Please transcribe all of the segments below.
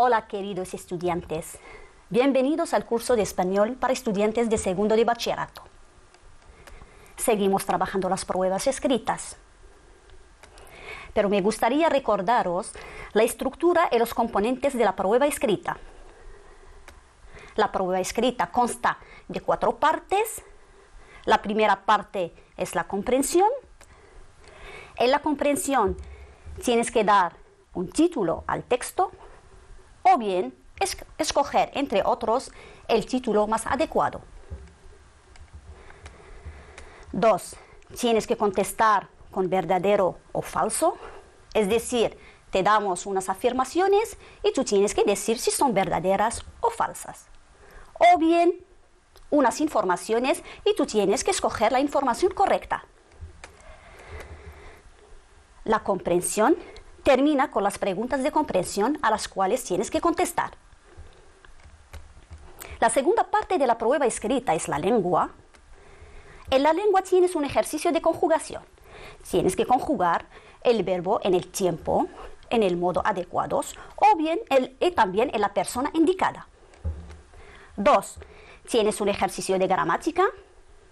Hola queridos estudiantes, bienvenidos al curso de español para estudiantes de segundo de bachillerato. Seguimos trabajando las pruebas escritas, pero me gustaría recordaros la estructura y los componentes de la prueba escrita. La prueba escrita consta de 4 partes. La primera parte es la comprensión. En la comprensión tienes que dar un título al texto o bien escoger, entre otros, el título más adecuado. 2. Tienes que contestar con verdadero o falso, es decir, te damos unas afirmaciones y tú tienes que decir si son verdaderas o falsas. O bien, unas informaciones y tú tienes que escoger la información correcta. La comprensión termina con las preguntas de comprensión a las cuales tienes que contestar. La segunda parte de la prueba escrita es la lengua. En la lengua tienes un ejercicio de conjugación. Tienes que conjugar el verbo en el tiempo, en el modo adecuado, o bien y también en la persona indicada. 2. Tienes un ejercicio de gramática,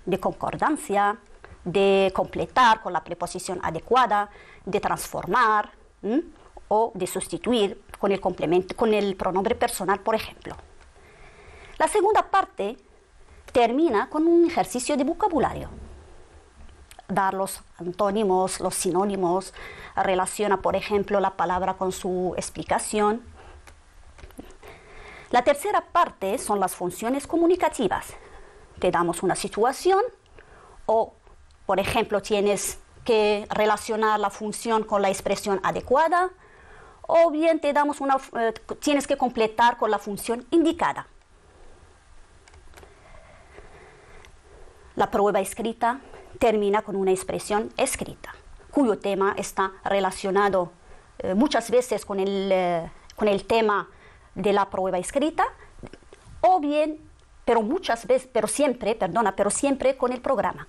de concordancia, de completar con la preposición adecuada, de transformar o de sustituir con el complemento, con el pronombre personal, por ejemplo. La segunda parte termina con un ejercicio de vocabulario. Dar los antónimos, los sinónimos, relaciona, por ejemplo, la palabra con su explicación. La tercera parte son las funciones comunicativas. Te damos una situación o, por ejemplo, tienes que relacionar la función con la expresión adecuada o bien te damos tienes que completar con la función indicada. La prueba escrita termina con una expresión escrita, cuyo tema está relacionado muchas veces con el tema de la prueba escrita, o bien, pero siempre con el programa.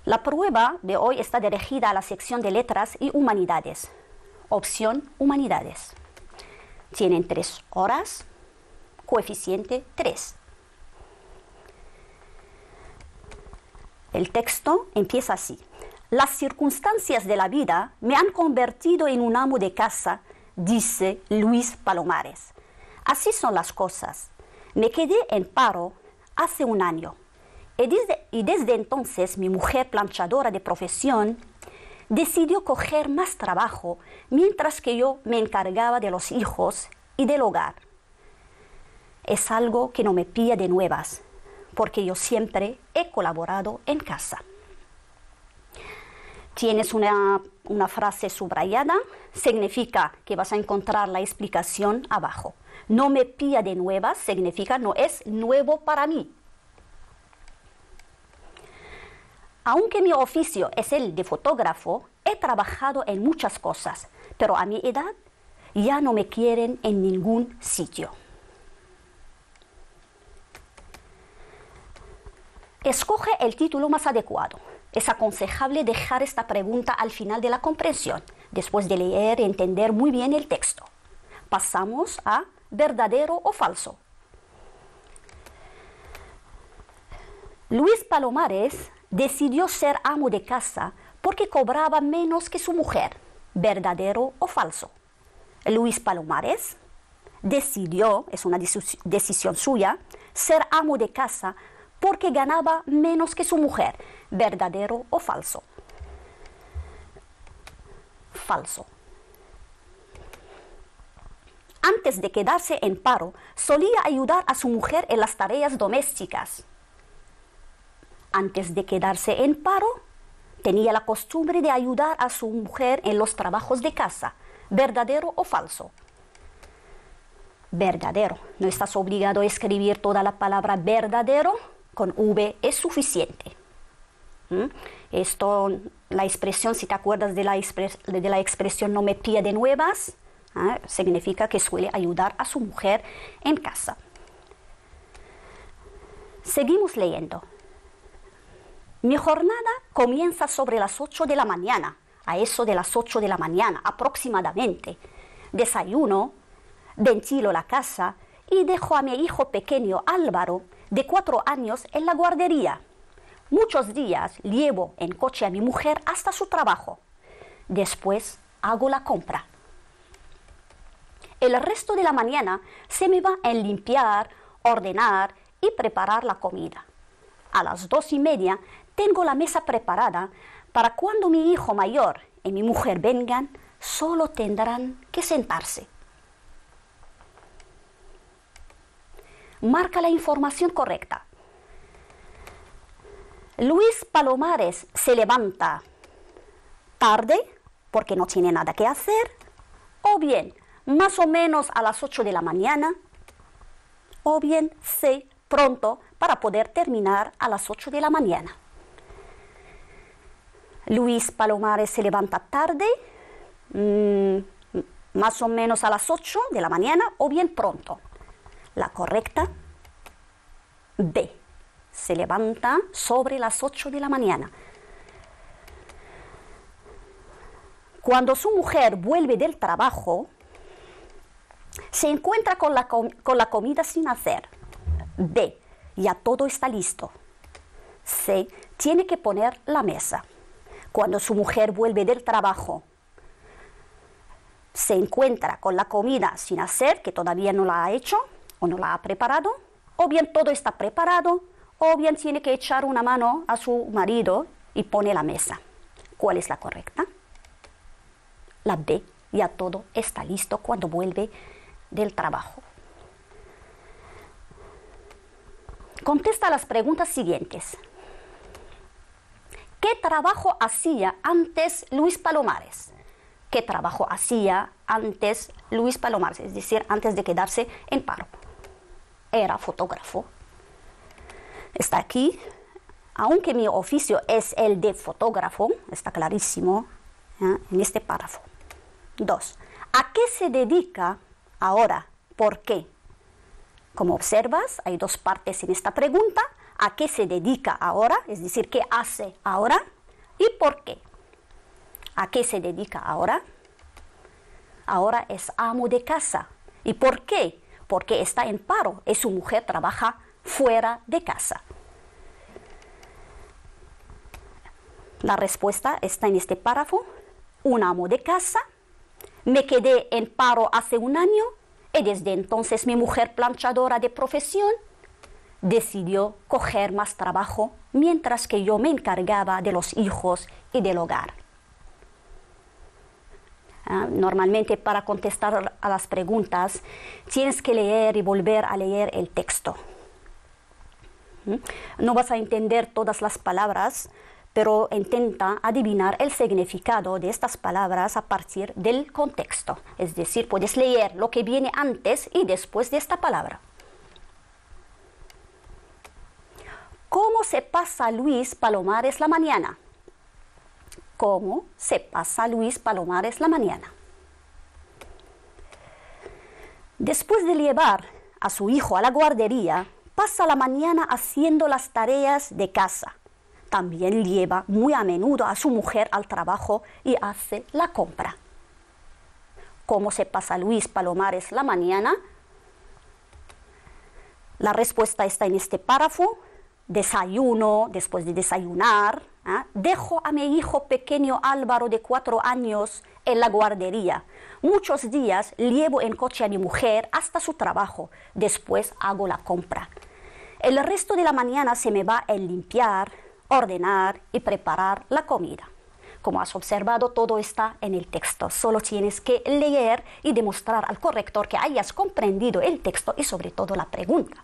La prueba de hoy está dirigida a la sección de letras y humanidades. Opción humanidades. Tienen 3 horas. Coeficiente 3. El texto empieza así. Las circunstancias de la vida me han convertido en un amo de casa, dice Luis Palomares. Así son las cosas. Me quedé en paro hace un año. Y desde entonces mi mujer planchadora de profesión decidió coger más trabajo mientras que yo me encargaba de los hijos y del hogar. Es algo que no me pilla de nuevas, porque yo siempre he colaborado en casa. Tienes una frase subrayada, significa que vas a encontrar la explicación abajo. No me pilla de nuevas significa no es nuevo para mí. Aunque mi oficio es el de fotógrafo, he trabajado en muchas cosas, pero a mi edad ya no me quieren en ningún sitio. Escoge el título más adecuado. Es aconsejable dejar esta pregunta al final de la comprensión, después de leer y entender muy bien el texto. Pasamos a verdadero o falso. Luis Palomares decidió ser amo de casa porque cobraba menos que su mujer. ¿Verdadero o falso? Luis Palomares decidió, es una decisión suya, ser amo de casa porque ganaba menos que su mujer. ¿Verdadero o falso? Falso. Antes de quedarse en paro, solía ayudar a su mujer en las tareas domésticas. Antes de quedarse en paro, tenía la costumbre de ayudar a su mujer en los trabajos de casa. ¿Verdadero o falso? Verdadero. No estás obligado a escribir toda la palabra verdadero. Con V es suficiente. La expresión, si te acuerdas de la expresión no me pilla de nuevas, significa que suele ayudar a su mujer en casa. Seguimos leyendo. Mi jornada comienza sobre las 8 de la mañana. a eso de las 8 de la mañana aproximadamente. Desayuno, ventilo la casa y dejo a mi hijo pequeño Álvaro, de 4 años, en la guardería. Muchos días llevo en coche a mi mujer hasta su trabajo. Después hago la compra. El resto de la mañana se me va en limpiar, ordenar y preparar la comida. A las 2:30 tengo la mesa preparada para cuando mi hijo mayor y mi mujer vengan, solo tendrán que sentarse. Marca la información correcta. Luis Palomares se levanta tarde porque no tiene nada que hacer, o bien más o menos a las 8 de la mañana, o bien C, pronto para poder terminar a las 8 de la mañana. Luis Palomares se levanta tarde, más o menos a las 8 de la mañana, o bien pronto. La correcta, B, se levanta sobre las 8 de la mañana. Cuando su mujer vuelve del trabajo, se encuentra con la comida sin hacer. B, ya todo está listo. C, tiene que poner la mesa. Cuando su mujer vuelve del trabajo, se encuentra con la comida sin hacer, que todavía no la ha hecho o no la ha preparado, o bien todo está preparado, o bien tiene que echar una mano a su marido y pone la mesa. ¿Cuál es la correcta? La B, ya todo está listo cuando vuelve del trabajo. Contesta las preguntas siguientes. ¿Qué trabajo hacía antes Luis Palomares? ¿Qué trabajo hacía antes Luis Palomares? Es decir, antes de quedarse en paro. Era fotógrafo. Está aquí. Aunque mi oficio es el de fotógrafo, está clarísimo en este párrafo. 2. ¿A qué se dedica ahora? ¿Por qué? Como observas, hay 2 partes en esta pregunta. ¿A qué se dedica ahora? Es decir, ¿qué hace ahora? ¿Y por qué? ¿A qué se dedica ahora? Ahora es amo de casa. ¿Y por qué? Porque está en paro y su mujer trabaja fuera de casa. La respuesta está en este párrafo. Un amo de casa. Me quedé en paro hace 1 año y desde entonces mi mujer, planchadora de profesión, decidió coger más trabajo mientras que yo me encargaba de los hijos y del hogar. Normalmente para contestar a las preguntas tienes que leer y volver a leer el texto. No vas a entender todas las palabras, pero intenta adivinar el significado de estas palabras a partir del contexto. Es decir, puedes leer lo que viene antes y después de esta palabra. ¿Cómo se pasa Luis Palomares la mañana? ¿Cómo se pasa Luis Palomares la mañana? Después de llevar a su hijo a la guardería, pasa la mañana haciendo las tareas de casa. También lleva muy a menudo a su mujer al trabajo y hace la compra. ¿Cómo se pasa Luis Palomares la mañana? La respuesta está en este párrafo. Desayuno, después de desayunar, dejo a mi hijo pequeño Álvaro de 4 años en la guardería. Muchos días llevo en coche a mi mujer hasta su trabajo. Después hago la compra. El resto de la mañana se me va en limpiar, ordenar y preparar la comida. Como has observado, todo está en el texto. Solo tienes que leer y demostrar al corrector que hayas comprendido el texto y sobre todo la pregunta.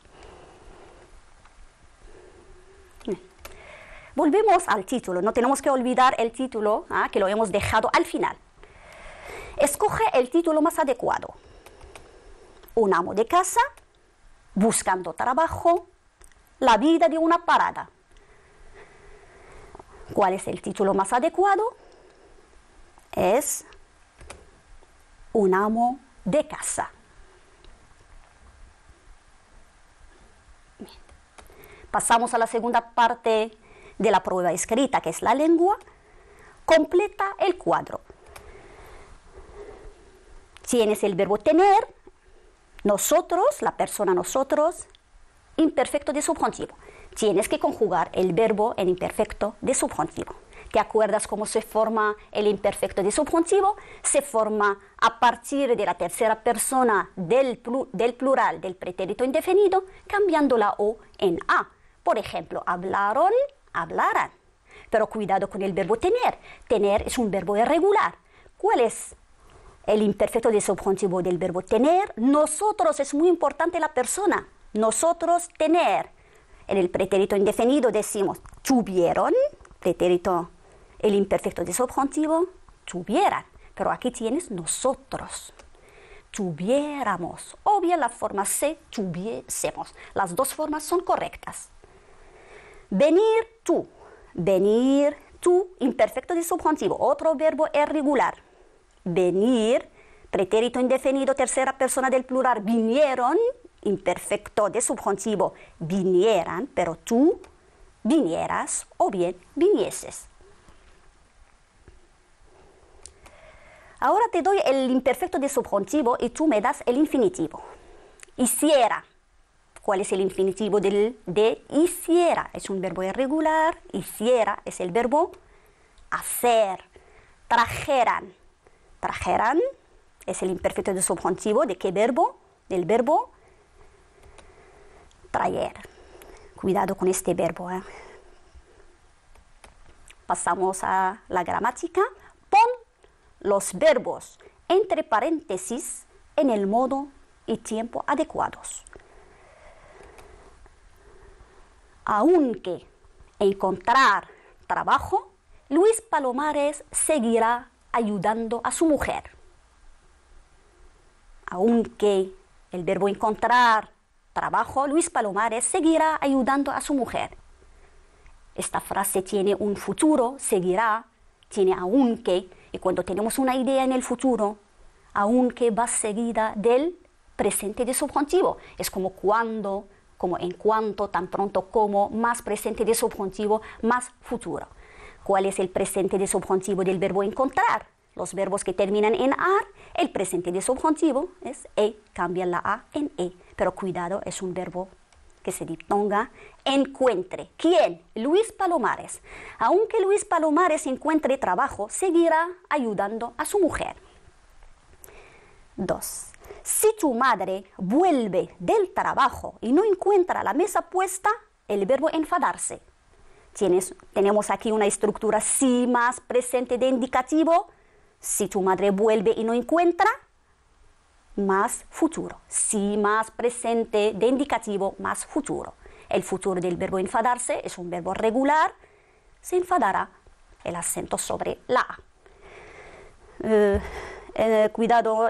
Volvemos al título. No tenemos que olvidar el título, que lo hemos dejado al final. Escoge el título más adecuado. Un amo de casa, buscando trabajo, la vida de una parada. ¿Cuál es el título más adecuado? Es un amo de casa. Bien. Pasamos a la segunda parte de la prueba escrita, que es la lengua. completa el cuadro. Tienes el verbo tener, nosotros, la persona nosotros, imperfecto de subjuntivo. Tienes que conjugar el verbo en imperfecto de subjuntivo. ¿Te acuerdas cómo se forma el imperfecto de subjuntivo? Se forma a partir de la tercera persona del plural del pretérito indefinido, cambiando la O en A. Por ejemplo, hablaron, hablarán. Pero cuidado con el verbo tener. Tener es un verbo irregular. ¿Cuál es el imperfecto de subjuntivo del verbo tener? Nosotros, es muy importante la persona. Nosotros tener. En el pretérito indefinido decimos tuvieron, pretérito, el imperfecto de subjuntivo, tuvieran. Pero aquí tienes nosotros. Tuviéramos. O bien la forma se, tuviésemos. Las dos formas son correctas. Venir tú. Venir tú, imperfecto de subjuntivo. Otro verbo irregular. Venir, pretérito indefinido, tercera persona del plural, vinieron, imperfecto de subjuntivo, vinieran, pero tú vinieras o bien vinieses. Ahora te doy el imperfecto de subjuntivo y tú me das el infinitivo. Hiciera. ¿Cuál es el infinitivo de hiciera? Es un verbo irregular. Hiciera es el verbo hacer. Trajeran. Trajeran es el imperfecto de subjuntivo. ¿De qué verbo? Del verbo traer. Cuidado con este verbo. Pasamos a la gramática. Pon los verbos entre paréntesis en el modo y tiempo adecuados. Aunque encontrar trabajo, Luis Palomares seguirá ayudando a su mujer. Aunque el verbo encontrar trabajo, Luis Palomares seguirá ayudando a su mujer. Esta frase tiene un futuro, seguirá, tiene aunque, y cuando tenemos una idea en el futuro, aunque va seguida del presente de subjuntivo. Es como cuando, como en cuanto, tan pronto como, más presente de subjuntivo, más futuro. ¿Cuál es el presente de subjuntivo del verbo encontrar? Los verbos que terminan en ar, el presente de subjuntivo es e, cambian la a en e. Pero cuidado, es un verbo que se diptonga. Encuentre. ¿Quién? Luis Palomares. Aunque Luis Palomares encuentre trabajo, seguirá ayudando a su mujer. 2. Si tu madre vuelve del trabajo y no encuentra la mesa puesta, el verbo enfadarse. Tenemos aquí una estructura si más presente de indicativo. Si tu madre vuelve y no encuentra, más futuro. Si más presente de indicativo, más futuro. El futuro del verbo enfadarse es un verbo regular. Se enfadará, el acento sobre la A. Cuidado,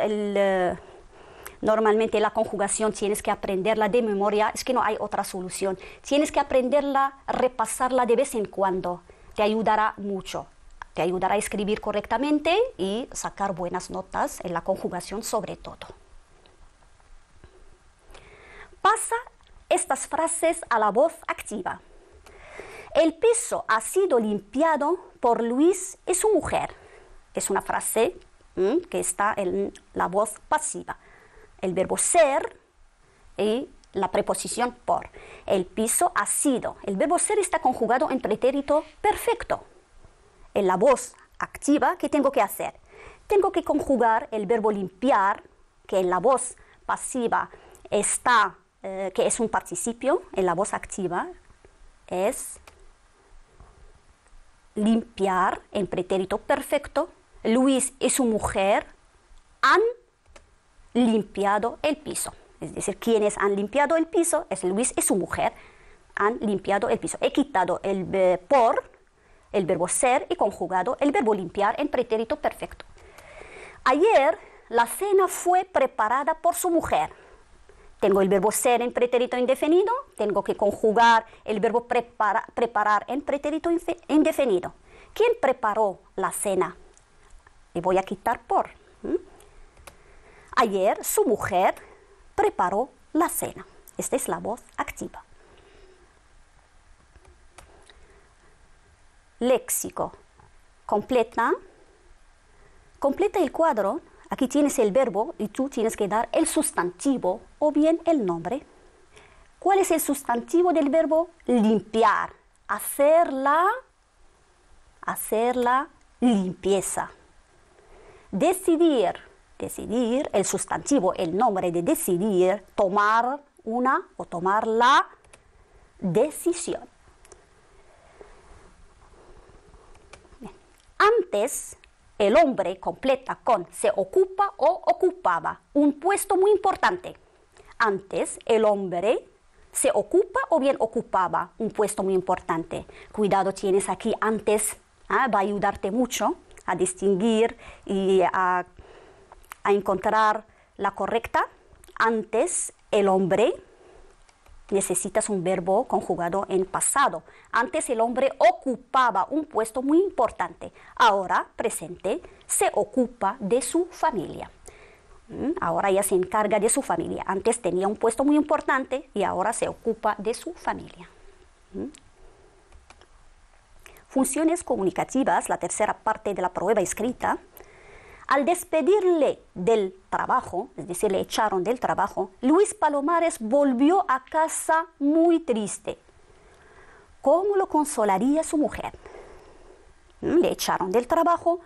normalmente la conjugación tienes que aprenderla de memoria, es que no hay otra solución. Tienes que aprenderla, repasarla de vez en cuando, te ayudará mucho. Te ayudará a escribir correctamente y sacar buenas notas en la conjugación sobre todo. Pasa estas frases a la voz activa. El piso ha sido limpiado por Luis y su mujer. Es una frase que está en la voz pasiva. El verbo ser y la preposición por. El piso ha sido. El verbo ser está conjugado en pretérito perfecto. En la voz activa, ¿qué tengo que hacer? Tengo que conjugar el verbo limpiar, que en la voz pasiva está, que es un participio. En la voz activa es limpiar en pretérito perfecto. Luis y su mujer han limpiado el piso. Es decir, quienes han limpiado el piso es Luis y su mujer. Han limpiado el piso. He quitado el por, el verbo ser, y conjugado el verbo limpiar en pretérito perfecto. Ayer la cena fue preparada por su mujer. Tengo el verbo ser en pretérito indefinido, tengo que conjugar el verbo preparar en pretérito indefinido. ¿Quién preparó la cena? Y voy a quitar por. Ayer su mujer preparó la cena. Esta es la voz activa. Léxico. completa el cuadro. Aquí tienes el verbo y tú tienes que dar el sustantivo o bien el nombre. ¿Cuál es el sustantivo del verbo? Limpiar. Hacer la limpieza. Decidir, el sustantivo, el nombre de decidir, tomar una o tomar la decisión. Bien. Antes, el hombre completa con se ocupa o ocupaba un puesto muy importante. Antes, el hombre se ocupa o bien ocupaba un puesto muy importante. Cuidado, tienes aquí antes, va a ayudarte mucho a distinguir y a encontrar la correcta. Antes, el hombre, necesitas un verbo conjugado en pasado. Antes el hombre ocupaba un puesto muy importante. Ahora, presente, se ocupa de su familia. Ahora ya se encarga de su familia. Antes tenía un puesto muy importante y ahora se ocupa de su familia. Funciones comunicativas, la tercera parte de la prueba escrita. Al despedirle del trabajo, es decir, le echaron del trabajo, Luis Palomares volvió a casa muy triste. ¿Cómo lo consolaría su mujer? Le echaron del trabajo,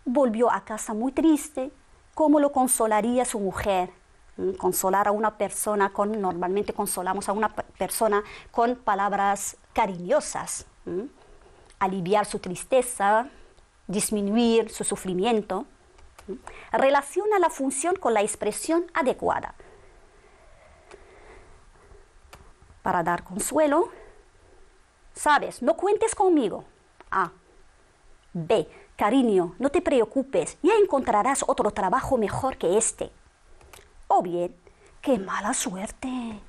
volvió a casa muy triste. ¿Cómo lo consolaría su mujer? Consolar a una persona normalmente consolamos a una persona con palabras cariñosas. Aliviar su tristeza, disminuir su sufrimiento. Relaciona la función con la expresión adecuada. Para dar consuelo, sabes, no cuentes conmigo. A. B. Cariño, no te preocupes, ya encontrarás otro trabajo mejor que este. O bien, qué mala suerte.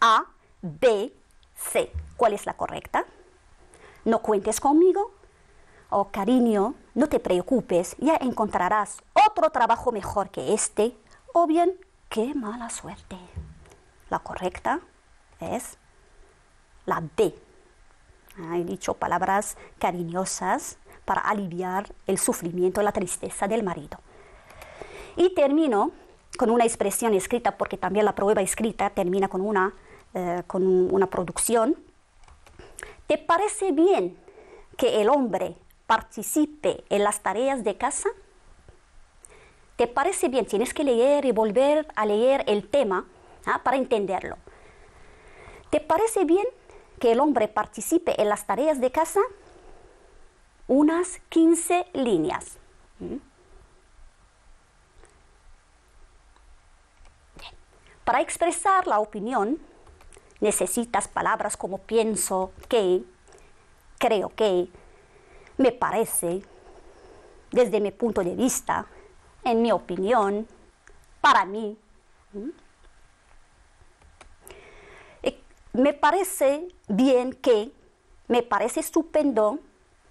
A, B, C. ¿Cuál es la correcta? No cuentes conmigo. O cariño, no te preocupes, ya encontrarás otro trabajo mejor que este. O bien, qué mala suerte. La correcta es la B. He dicho palabras cariñosas para aliviar el sufrimiento, la tristeza del marido. Y termino con una expresión escrita, porque también la prueba escrita termina con una producción. ¿Te parece bien que el hombre participe en las tareas de casa? ¿Te parece bien? Tienes que leer y volver a leer el tema para entenderlo. ¿Te parece bien que el hombre participe en las tareas de casa? Unas 15 líneas. Para expresar la opinión, necesitas palabras como pienso que, creo que, me parece, desde mi punto de vista, en mi opinión, para mí. Me parece bien que, me parece estupendo,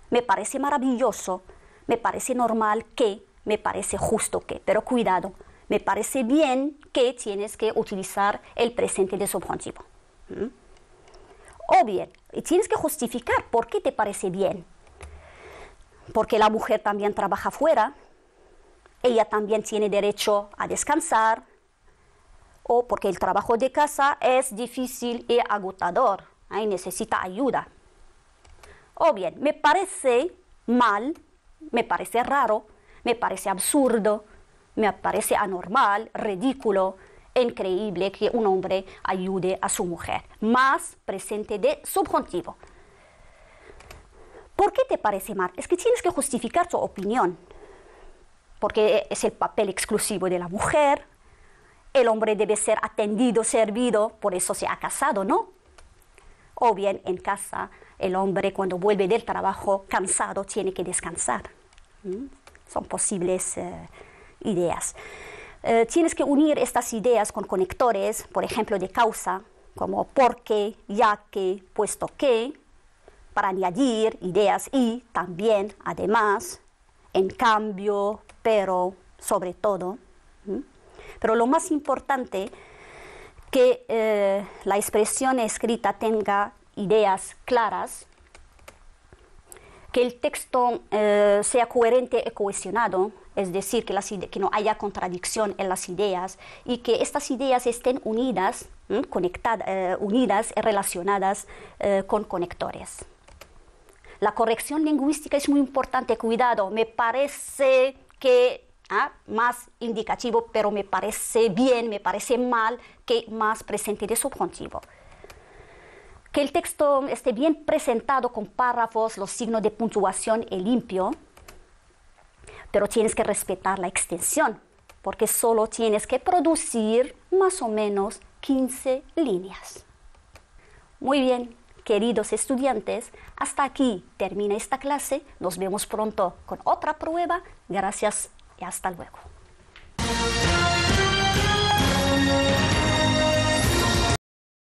me parece maravilloso, me parece normal que, me parece justo que. Pero cuidado, me parece bien que tienes que utilizar el presente de subjuntivo. O bien, tienes que justificar por qué te parece bien. Porque la mujer también trabaja fuera, ella también tiene derecho a descansar, o porque el trabajo de casa es difícil y agotador, y necesita ayuda. O bien, me parece mal, me parece raro, me parece absurdo, me parece anormal, ridículo, increíble que un hombre ayude a su mujer. Más presente de subjuntivo. ¿Por qué te parece mal? Es que tienes que justificar tu opinión, porque es el papel exclusivo de la mujer. El hombre debe ser atendido, servido, por eso se ha casado, ¿no? O bien en casa, el hombre cuando vuelve del trabajo cansado tiene que descansar. Son posibles ideas. Tienes que unir estas ideas con conectores, por ejemplo, de causa, como porque, ya que, puesto que, para añadir ideas y también, además, en cambio, pero, sobre todo. Pero lo más importante, que la expresión escrita tenga ideas claras. Que el texto sea coherente y cohesionado, es decir, que no haya contradicción en las ideas y que estas ideas estén unidas, unidas y relacionadas con conectores. La corrección lingüística es muy importante, cuidado, me parece que más indicativo, pero me parece bien, me parece mal, que más presente de subjuntivo. Que el texto esté bien presentado con párrafos, los signos de puntuación y limpio, pero tienes que respetar la extensión, porque solo tienes que producir más o menos 15 líneas. Muy bien, queridos estudiantes, hasta aquí termina esta clase. Nos vemos pronto con otra prueba. Gracias y hasta luego.